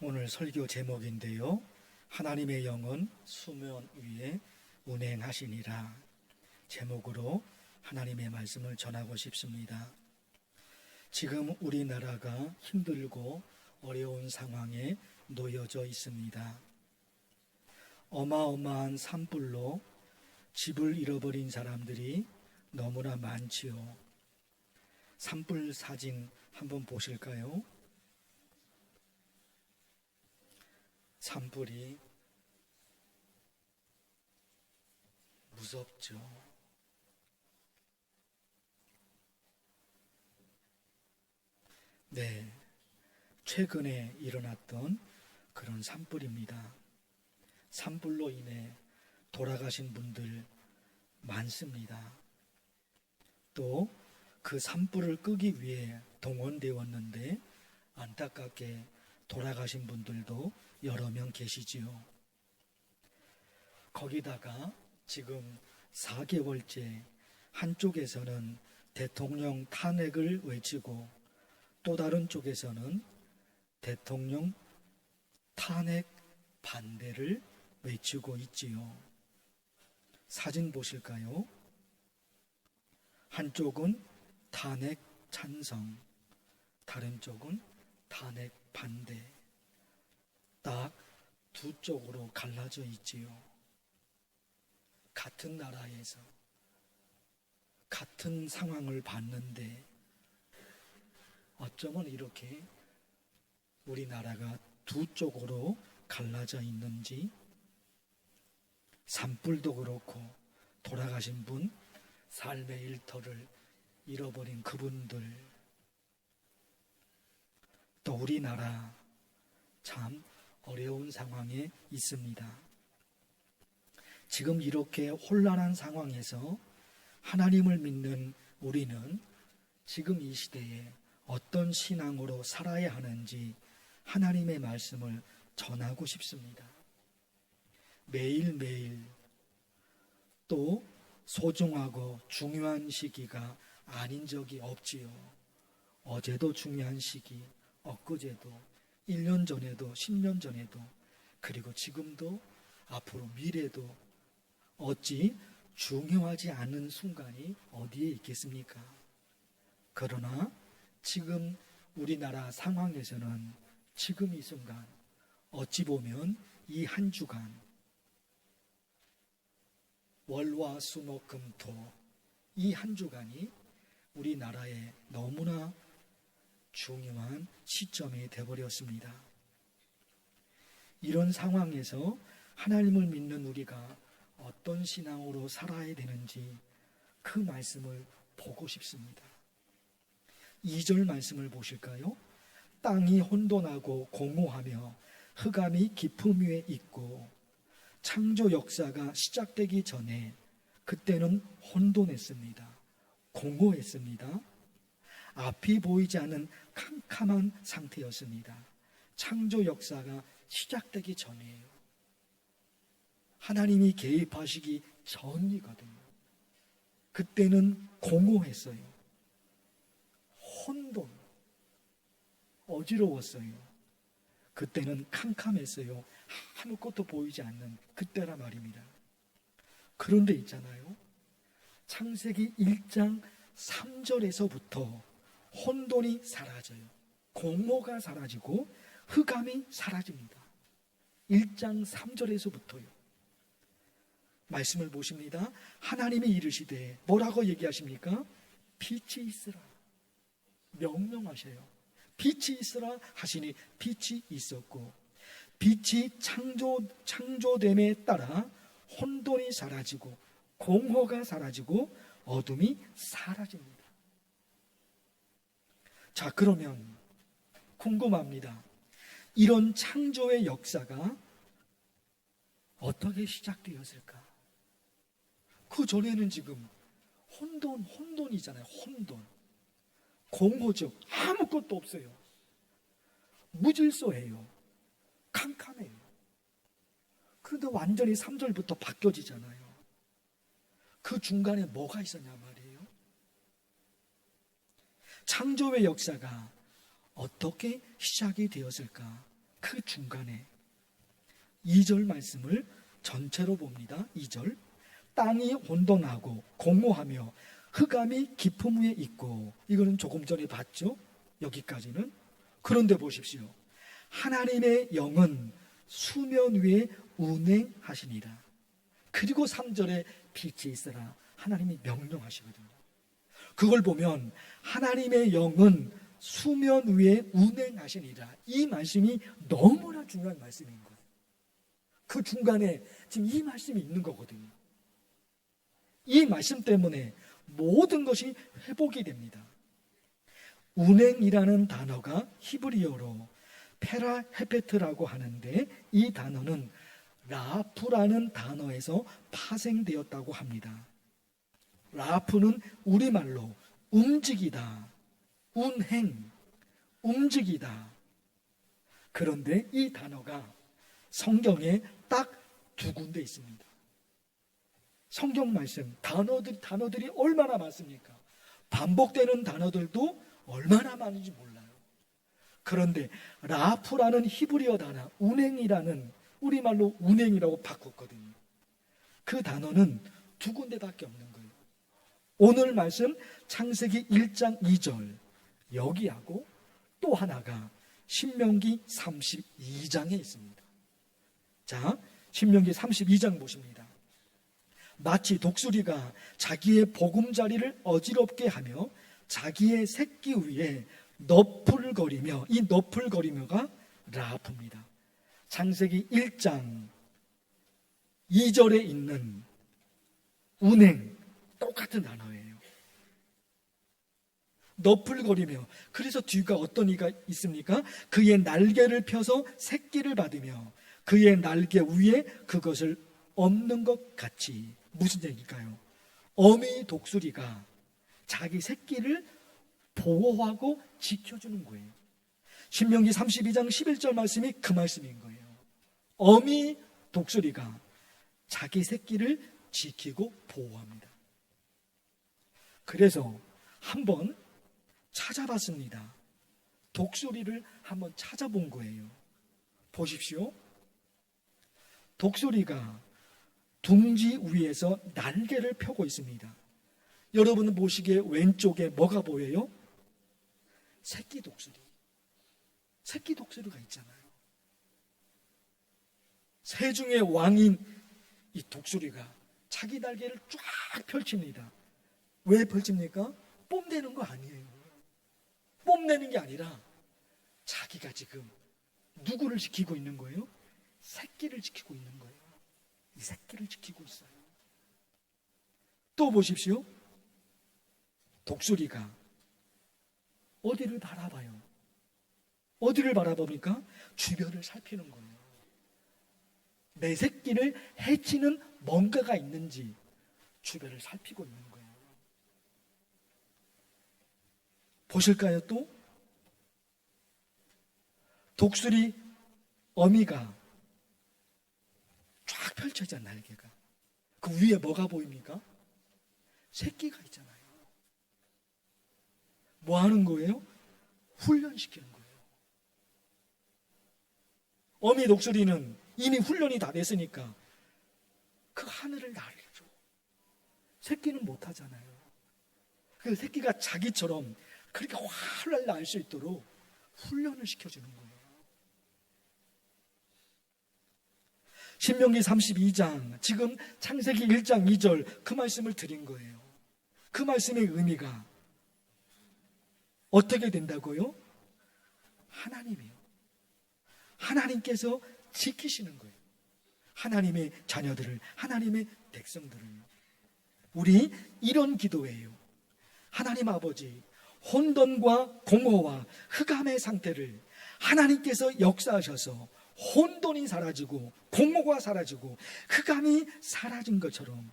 오늘 설교 제목인데요. 하나님의 영은 수면 위에 운행하시니라 제목으로 하나님의 말씀을 전하고 싶습니다. 지금 우리나라가 힘들고 어려운 상황에 놓여져 있습니다. 어마어마한 산불로 집을 잃어버린 사람들이 너무나 많지요. 산불 사진 한번 보실까요? 산불이 무섭죠. 네, 최근에 일어났던 그런 산불입니다. 산불로 인해 돌아가신 분들 많습니다. 또 그 산불을 끄기 위해 동원되었는데 안타깝게 돌아가신 분들도 여러 명 계시지요. 거기다가 지금 4개월째 한쪽에서는 대통령 탄핵을 외치고 또 다른 쪽에서는 대통령 탄핵 반대를 외치고 있지요. 사진 보실까요? 한쪽은 탄핵 찬성, 다른 쪽은 탄핵 반대. 딱 두 쪽으로 갈라져 있지요. 같은 나라에서 같은 상황을 봤는데 어쩌면 이렇게 우리나라가 두 쪽으로 갈라져 있는지. 산불도 그렇고 돌아가신 분, 삶의 일터를 잃어버린 그분들, 또 우리나라 참 어려운 상황에 있습니다. 지금 이렇게 혼란한 상황에서 하나님을 믿는 우리는 지금 이 시대에 어떤 신앙으로 살아야 하는지 하나님의 말씀을 전하고 싶습니다. 매일매일 또 소중하고 중요한 시기가 아닌 적이 없지요. 어제도 중요한 시기, 엊그제도, 1년 전에도, 10년 전에도, 그리고 지금도, 앞으로 미래도 어찌 중요하지 않은 순간이 어디에 있겠습니까? 그러나 지금 우리나라 상황에서는 지금 이 순간, 어찌 보면 이 한 주간 월화수목금토 이 한 주간이 우리나라에 너무나 중요한 시점이 되어버렸습니다. 이런 상황에서 하나님을 믿는 우리가 어떤 신앙으로 살아야 되는지 그 말씀을 보고 싶습니다. 2절 말씀을 보실까요? 땅이 혼돈하고 공허하며 흑암이 깊음 위에 있고 창조 역사가 시작되기 전에 그때는 혼돈했습니다. 공허했습니다. 앞이 보이지 않는 캄캄한 상태였습니다. 창조 역사가 시작되기 전이에요. 하나님이 개입하시기 전이거든요. 그때는 공허했어요. 혼돈, 어지러웠어요. 그때는 캄캄했어요. 아무것도 보이지 않는 그때라 말입니다. 그런데 있잖아요. 창세기 1장 3절에서부터 혼돈이 사라져요. 공허가 사라지고 흑암이 사라집니다. 1장 3절에서부터요. 말씀을 보십니다. 하나님이 이르시되 뭐라고 얘기하십니까? 빛이 있으라. 명령하셔요. 빛이 있으라 하시니 빛이 있었고 빛이 창조됨에 따라 혼돈이 사라지고 공허가 사라지고 어둠이 사라집니다. 자, 그러면 궁금합니다. 이런 창조의 역사가 어떻게 시작되었을까? 그 전에는 지금 혼돈이잖아요. 혼돈. 공허죠. 아무것도 없어요. 무질서해요. 캄캄해요. 그런데 완전히 3절부터 바뀌어지잖아요. 그 중간에 뭐가 있었냐 말이에요. 창조의 역사가 어떻게 시작이 되었을까? 그 중간에 2절 말씀을 전체로 봅니다. 2절. 땅이 혼돈하고 공허하며 흑암이 깊음 위에 있고, 이거는 조금 전에 봤죠? 여기까지는. 그런데 보십시오. 하나님의 영은 수면 위에 운행하시니라. 그리고 3절에 빛이 있으라 하나님이 명령하시거든요. 그걸 보면 하나님의 영은 수면 위에 운행하시니라, 이 말씀이 너무나 중요한 말씀인 거예요. 그 중간에 지금 이 말씀이 있는 거거든요. 이 말씀 때문에 모든 것이 회복이 됩니다. 운행이라는 단어가 히브리어로 페라 헤페트라고 하는데, 이 단어는 라프라는 단어에서 파생되었다고 합니다. 라프는 우리말로 움직이다, 운행, 움직이다. 그런데 이 단어가 성경에 딱 2군데 있습니다. 성경 말씀, 단어들이 얼마나 많습니까? 반복되는 단어들도 얼마나 많은지 몰라요. 그런데 라프라는 히브리어 단어, 운행이라는, 우리말로 운행이라고 바꿨거든요. 그 단어는 2군데밖에 없는 거예요. 오늘 말씀 창세기 1장 2절 여기하고, 또 하나가 신명기 32장에 있습니다. 자, 신명기 32장 보십니다. 마치 독수리가 자기의 보금자리를 어지럽게 하며 자기의 새끼 위에 너풀거리며, 이 너풀거리며가 라프입니다. 창세기 1장 2절에 있는 운행, 똑같은 단어예요. 너풀거리며. 그래서 뒤가 어떤 이가 있습니까? 그의 날개를 펴서 새끼를 받으며 그의 날개 위에 그것을 엎는 것 같이. 무슨 얘기일까요? 어미 독수리가 자기 새끼를 보호하고 지켜주는 거예요. 신명기 32장 11절 말씀이 그 말씀인 거예요. 어미 독수리가 자기 새끼를 지키고 보호합니다. 그래서 한번 찾아봤습니다. 독수리를 한번 찾아본 거예요. 보십시오. 독수리가 둥지 위에서 날개를 펴고 있습니다. 여러분 보시기에 왼쪽에 뭐가 보여요? 새끼 독수리. 새끼 독수리가 있잖아요. 새 중의 왕인 이 독수리가 자기 날개를 쫙 펼칩니다. 왜 펼칩니까? 뽐내는 거 아니에요. 뽐내는 게 아니라 자기가 지금 누구를 지키고 있는 거예요? 새끼를 지키고 있는 거예요. 이 새끼를 지키고 있어요. 또 보십시오. 독수리가 어디를 바라봐요? 어디를 바라봅니까? 주변을 살피는 거예요. 내 새끼를 해치는 뭔가가 있는지 주변을 살피고 있는 거예요. 보실까요? 또 독수리 어미가 쫙 펼쳐져, 날개가. 그 위에 뭐가 보입니까? 새끼가 있잖아요. 뭐 하는 거예요? 훈련시키는 거예요. 어미 독수리는 이미 훈련이 다 됐으니까 그 하늘을 날죠. 새끼는 못 하잖아요. 그 새끼가 자기처럼 그렇게 활을 날 수 있도록 훈련을 시켜주는 거예요. 신명기 32장, 지금 창세기 1장 2절 그 말씀을 드린 거예요. 그 말씀의 의미가 어떻게 된다고요? 하나님이요. 하나님께서 지키시는 거예요. 하나님의 자녀들을, 하나님의 백성들을. 우리 이런 기도예요. 하나님 아버지, 혼돈과 공허와 흑암의 상태를 하나님께서 역사하셔서 혼돈이 사라지고 공허가 사라지고 흑암이 사라진 것처럼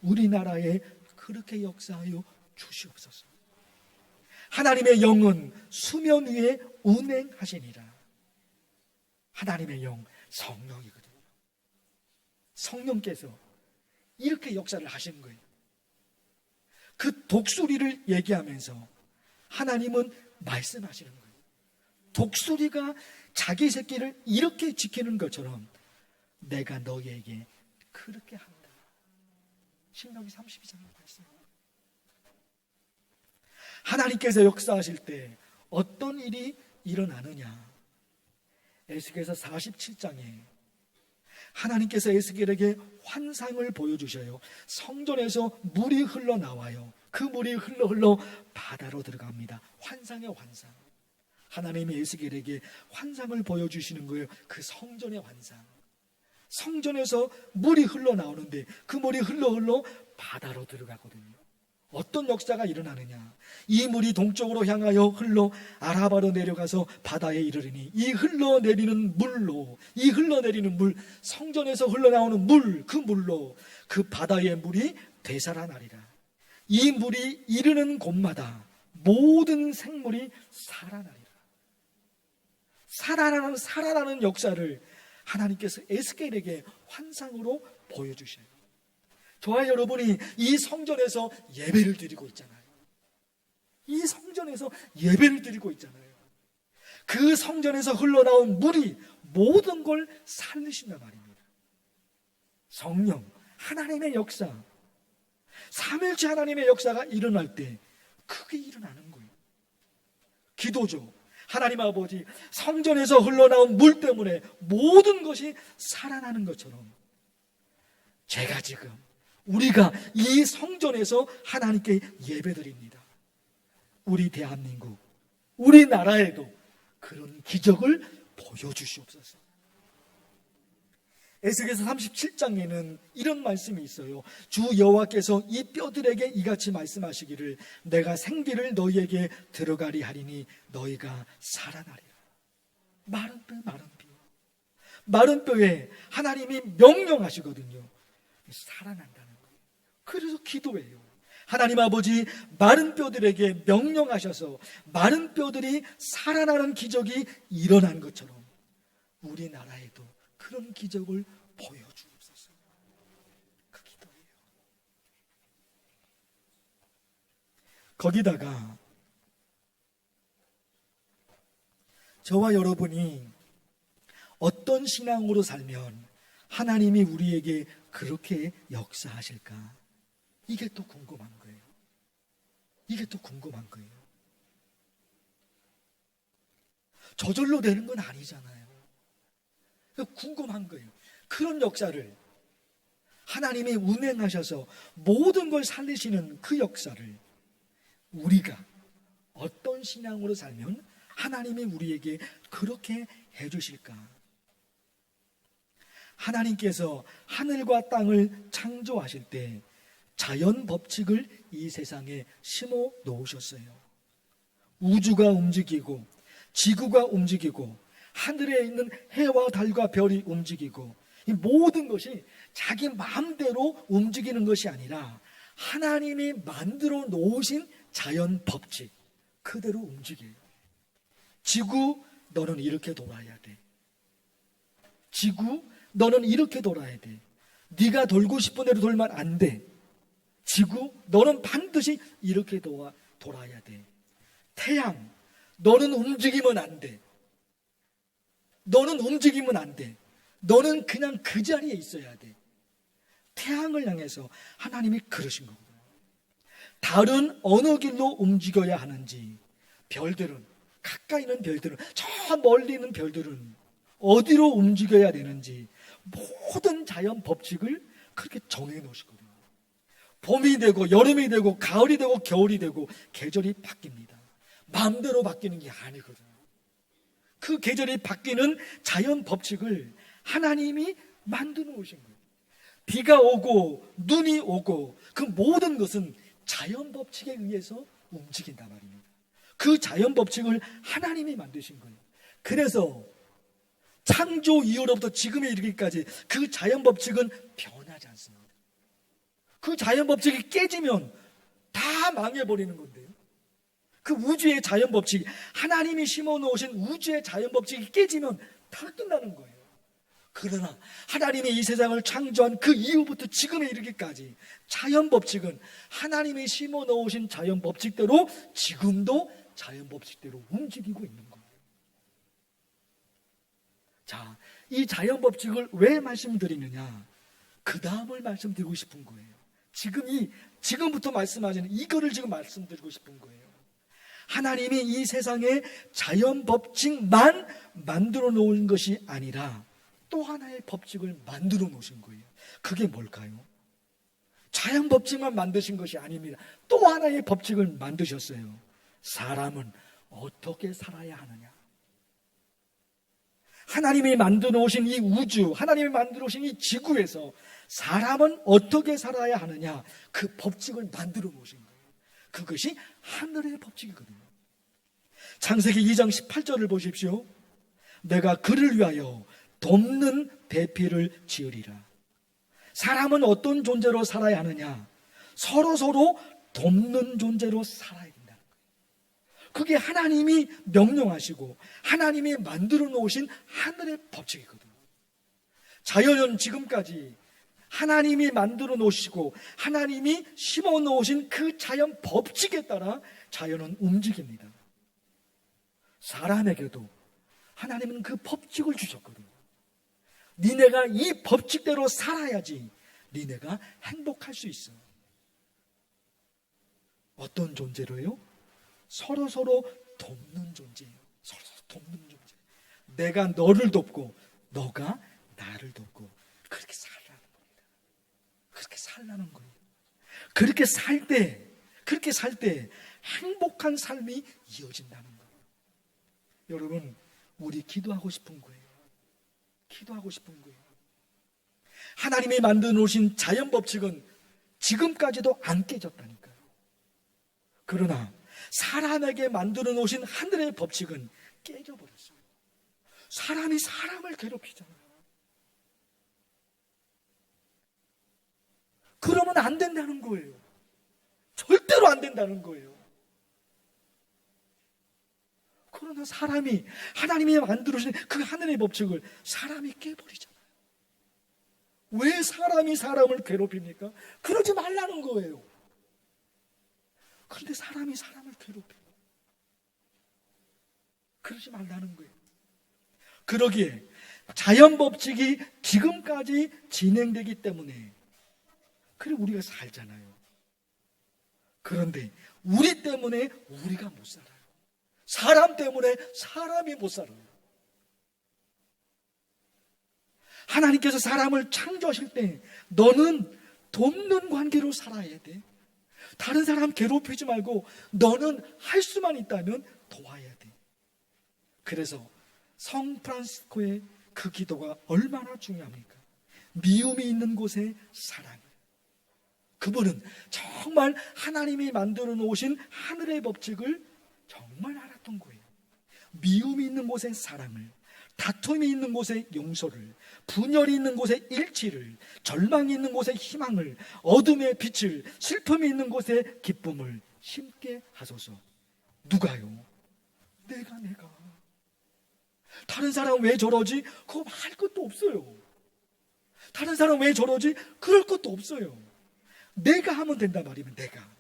우리나라에 그렇게 역사하여 주시옵소서. 하나님의 영은 수면 위에 운행하시니라. 하나님의 영, 성령이거든요. 성령께서 이렇게 역사를 하시는 거예요. 그 독수리를 얘기하면서 하나님은 말씀하시는 거예요. 독수리가 자기 새끼를 이렇게 지키는 것처럼 내가 너희에게 그렇게 한다. 신명기 32장 말씀. 하나님께서 역사하실 때 어떤 일이 일어나느냐? 에스겔서 47장에 하나님께서 에스겔에게 환상을 보여주셔요. 성전에서 물이 흘러나와요. 그 물이 흘러 바다로 들어갑니다. 환상의 환상. 하나님이 에스겔에게 환상을 보여주시는 거예요. 그 성전의 환상. 성전에서 물이 흘러나오는데 그 물이 흘러 바다로 들어가거든요. 어떤 역사가 일어나느냐? 이 물이 동쪽으로 향하여 흘러 아라바로 내려가서 바다에 이르르니 이 흘러내리는 물, 성전에서 흘러나오는 물, 그 물로 그 바다의 물이 되살아나리라. 이 물이 이르는 곳마다 모든 생물이 살아나리라. 살아나는 역사를 하나님께서 에스겔에게 환상으로 보여주셔요. 저와 여러분이 이 성전에서 예배를 드리고 있잖아요. 이 성전에서 예배를 드리고 있잖아요. 그 성전에서 흘러나온 물이 모든 걸 살리신단 말입니다. 성령, 하나님의 역사, 삼일째 하나님의 역사가 일어날 때 크게 일어나는 거예요. 기도죠. 하나님 아버지, 성전에서 흘러나온 물 때문에 모든 것이 살아나는 것처럼 제가 지금 우리가 이 성전에서 하나님께 예배드립니다. 우리 대한민국, 우리나라에도 그런 기적을 보여주시옵소서. 에스겔서 37장에는 이런 말씀이 있어요. 주 여호와께서 이 뼈들에게 이같이 말씀하시기를 내가 생기를 너희에게 들어가리 하리니 너희가 살아나리라. 마른 뼈. 마른 뼈에 하나님이 명령하시거든요. 살아난다는 거예요. 그래서 기도해요. 하나님 아버지, 마른 뼈들에게 명령하셔서 마른 뼈들이 살아나는 기적이 일어난 것처럼 우리나라에도 그런 기적을 보여주옵소서. 그 기도예요. 거기다가 저와 여러분이 어떤 신앙으로 살면 하나님이 우리에게 그렇게 역사하실까? 이게 또 궁금한 거예요. 저절로 되는 건 아니잖아요. 궁금한 거예요. 그런 역사를 하나님이 운행하셔서 모든 걸 살리시는 그 역사를 우리가 어떤 신앙으로 살면 하나님이 우리에게 그렇게 해주실까? 하나님께서 하늘과 땅을 창조하실 때 자연 법칙을 이 세상에 심어 놓으셨어요. 우주가 움직이고 지구가 움직이고 하늘에 있는 해와 달과 별이 움직이고 이 모든 것이 자기 마음대로 움직이는 것이 아니라 하나님이 만들어 놓으신 자연 법칙 그대로 움직여요. 지구, 너는 이렇게 돌아야 돼. 지구, 너는 이렇게 돌아야 돼. 네가 돌고 싶은 대로 돌면 안 돼. 지구, 너는 반드시 이렇게 돌아야 돼. 태양, 너는 움직이면 안 돼. 너는 그냥 그 자리에 있어야 돼. 태양을 향해서 하나님이 그러신 거거든요. 달은 어느 길로 움직여야 하는지, 별들은, 가까이 있는 별들은, 저 멀리 있는 별들은 어디로 움직여야 되는지 모든 자연 법칙을 그렇게 정해 놓으시거든요. 봄이 되고 여름이 되고 가을이 되고 겨울이 되고 계절이 바뀝니다. 마음대로 바뀌는 게 아니거든요. 그 계절이 바뀌는 자연 법칙을 하나님이 만들어 놓으신 거예요. 비가 오고 눈이 오고 그 모든 것은 자연 법칙에 의해서 움직인단 말입니다. 그 자연 법칙을 하나님이 만드신 거예요. 그래서 창조 이후로부터 지금에 이르기까지 그 자연 법칙은 변하지 않습니다. 그 자연 법칙이 깨지면 다 망해버리는 건데요. 그 우주의 자연 법칙, 하나님이 심어놓으신 우주의 자연 법칙이 깨지면 다 끝나는 거예요. 그러나 하나님이 이 세상을 창조한 그 이후부터 지금에 이르기까지 자연 법칙은 하나님이 심어놓으신 자연 법칙대로 지금도 자연 법칙대로 움직이고 있는 거예요. 자, 이 자연 법칙을 왜 말씀드리느냐? 그 다음을 말씀드리고 싶은 거예요. 지금부터 말씀하시는 이거를 지금 말씀드리고 싶은 거예요. 하나님이 이 세상에 자연 법칙만 만들어 놓은 것이 아니라 또 하나의 법칙을 만들어 놓으신 거예요. 그게 뭘까요? 자연 법칙만 만드신 것이 아닙니다. 또 하나의 법칙을 만드셨어요. 사람은 어떻게 살아야 하느냐? 하나님이 만들어 놓으신 이 우주, 하나님이 만들어 놓으신 이 지구에서 사람은 어떻게 살아야 하느냐, 그 법칙을 만들어 놓으신 거예요. 그것이 하늘의 법칙이거든요. 창세기 2장 18절을 보십시오. 내가 그를 위하여 돕는 배필을 지으리라. 사람은 어떤 존재로 살아야 하느냐? 서로 돕는 존재로 살아야 된다는 거예요. 그게 하나님이 명령하시고 하나님이 만들어 놓으신 하늘의 법칙이거든요. 자연은 지금까지 하나님이 만들어 놓으시고 하나님이 심어 놓으신 그 자연 법칙에 따라 자연은 움직입니다. 사람에게도 하나님은 그 법칙을 주셨거든요. 니네가 이 법칙대로 살아야지 니네가 행복할 수 있어. 어떤 존재로요? 서로 돕는 존재예요. 서로 돕는 존재. 내가 너를 돕고 너가 나를 돕고 그렇게 살라는 겁니다. 그렇게 살라는 거예요. 그렇게 살 때 행복한 삶이 이어진다는 거예요. 여러분, 우리 기도하고 싶은 거예요. 기도하고 싶은 거예요. 하나님이 만들어 놓으신 자연 법칙은 지금까지도 안 깨졌다니까요. 그러나 사람에게 만들어 놓으신 하늘의 법칙은 깨져버렸어요. 사람이 사람을 괴롭히잖아요. 그러면 안 된다는 거예요. 절대로 안 된다는 거예요. 그러나 사람이 하나님이 만들어주신 그 하늘의 법칙을 사람이 깨버리잖아요. 왜 사람이 사람을 괴롭힙니까? 그러지 말라는 거예요. 그런데 사람이 사람을 괴롭혀요. 그러지 말라는 거예요. 그러기에 자연 법칙이 지금까지 진행되기 때문에 그래 우리가 살잖아요. 그런데 우리 때문에 우리가 못 살아요. 사람 때문에 사람이 못 살아요. 하나님께서 사람을 창조하실 때 너는 돕는 관계로 살아야 돼. 다른 사람 괴롭히지 말고 너는 할 수만 있다면 도와야 돼. 그래서 성 프란시스코의 그 기도가 얼마나 중요합니까? 미움이 있는 곳에 사랑. 그분은 정말 하나님이 만들어 놓으신 하늘의 법칙을 정말 알았던 거예요. 미움이 있는 곳에 사랑을, 다툼이 있는 곳에 용서를, 분열이 있는 곳에 일치를, 절망이 있는 곳에 희망을, 어둠의 빛을, 슬픔이 있는 곳에 기쁨을 심게 하소서. 누가요? 내가. 다른 사람 왜 저러지? 그거 할 것도 없어요. 다른 사람 왜 저러지? 그럴 것도 없어요. 내가 하면 된단 말이면 내가.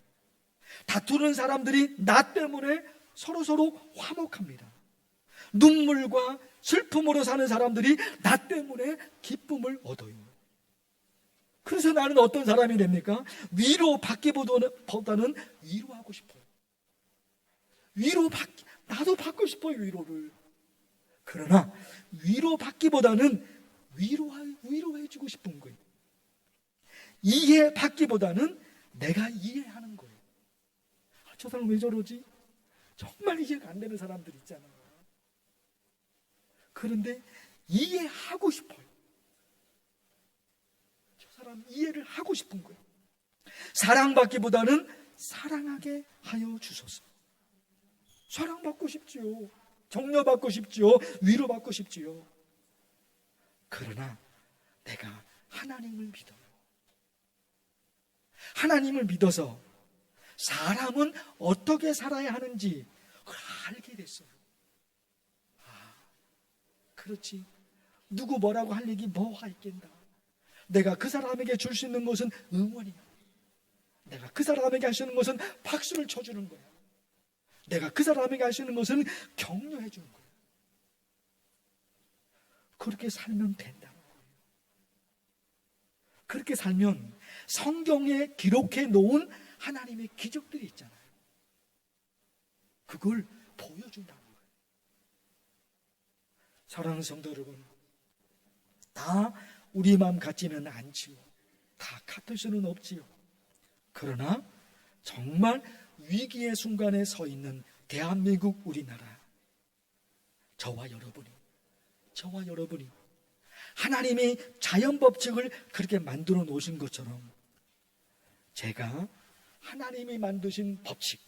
다투는 사람들이 나 때문에 서로 화목합니다. 눈물과 슬픔으로 사는 사람들이 나 때문에 기쁨을 얻어요. 그래서 나는 어떤 사람이 됩니까? 위로받기보다는 위로하고 싶어요. 나도 받고 싶어요, 위로를. 그러나 위로받기보다는 위로해주고 싶은 거예요. 이해받기보다는 내가 이해하는 거예요. 저 사람 왜 저러지? 정말 이해가 안 되는 사람들 있잖아요. 그런데 이해하고 싶어요. 저 사람 이해를 하고 싶은 거예요. 사랑받기보다는 사랑하게 하여 주소서. 사랑받고 싶지요. 격려받고 싶지요. 위로받고 싶지요. 그러나 내가 하나님을 믿어요. 하나님을 믿어서 사람은 어떻게 살아야 하는지 그걸 알게 됐어요. 그렇지. 누구 뭐라고 할 얘기 뭐가 있겠나. 내가 그 사람에게 줄 수 있는 것은 응원이야. 내가 그 사람에게 할 수 있는 것은 박수를 쳐주는 거야. 내가 그 사람에게 할 수 있는 것은 격려해 주는 거야. 그렇게 살면 된다. 그렇게 살면 성경에 기록해 놓은 하나님의 기적들이 있잖아요. 그걸 보여준다는 거예요. 사랑하는 성도 여러분, 다 우리 마음 같지는 않지요. 다 같을 수는 없지요. 그러나 정말 위기의 순간에 서 있는 대한민국 우리나라, 저와 여러분이 하나님이 자연 법칙을 그렇게 만들어 놓으신 것처럼 제가 하나님이 만드신 법칙,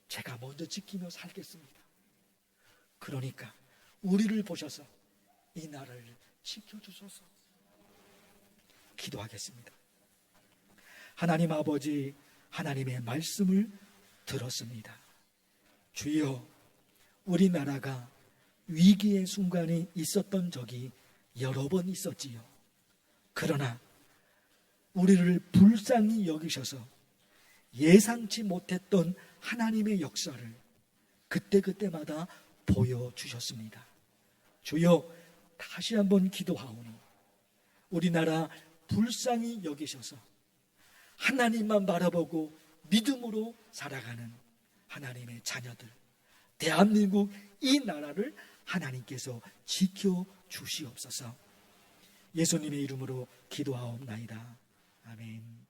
제가 먼저 지키며 살겠습니다. 그러니까 우리를 보셔서 이 나라를 지켜주소서. 기도하겠습니다. 하나님 아버지, 하나님의 말씀을 들었습니다. 주여, 우리나라가 위기의 순간이 있었던 적이 여러 번 있었지요. 그러나 우리를 불쌍히 여기셔서 예상치 못했던 하나님의 역사를 그때그때마다 보여주셨습니다. 주여, 다시 한번 기도하오니 우리나라 불쌍히 여기셔서 하나님만 바라보고 믿음으로 살아가는 하나님의 자녀들, 대한민국 이 나라를 하나님께서 지켜주시옵소서. 예수님의 이름으로 기도하옵나이다. 아멘.